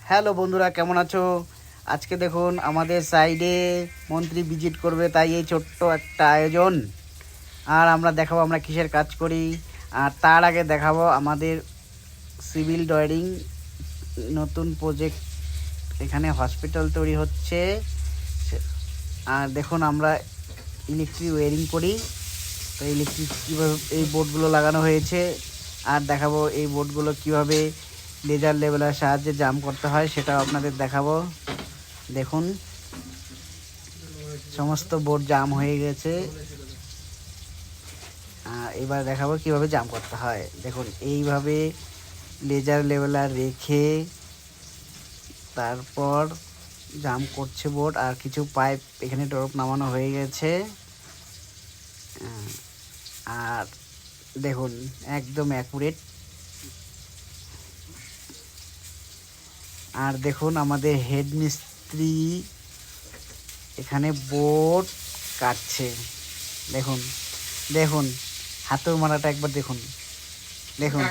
Hello বন্ধুরা, কেমন আছো? আজকে দেখুন আমাদের সাইডে মন্ত্রী ভিজিট করবে, তাই এই ছোট্ট একটা আয়োজন। আর আমরা দেখাবো আমরা কিসের কাজ করি। আর তার আগে দেখাবো আমাদের সিভিল ড্রয়িং নতুন প্রজেক্ট, এখানে হসপিটাল তৈরি হচ্ছে। আর দেখুন আমরা ইলেকট্রিক ওয়্যারিং করি, তো ইলেকট্রিক কীভাবে এই বোর্ডগুলো লাগানো হয়েছে। আর দেখাবো এই বোর্ডগুলো কিভাবে লেজার লেবেলের সাহায্যে জাম করতে হয়, সেটাও আপনাদের দেখাবো। দেখুন সমস্ত বোর্ড জাম হয়ে গেছে। এবার দেখাবো কিভাবে জাম করতে হয়। দেখুন এইভাবে লেজার লেবেলার রেখে তারপর জাম করছে বোর্ড। আর কিছু পাইপ এখানে ড্রপ নামানো হয়ে গেছে। আর দেখুন একদম অ্যাকুরেট। আর দেখুন আমাদের হেড মিস্ত্রি এখানে বোর্ড কাটছে। দেখুন দেখুন হাতুর মারাটা একবার দেখুন দেখুন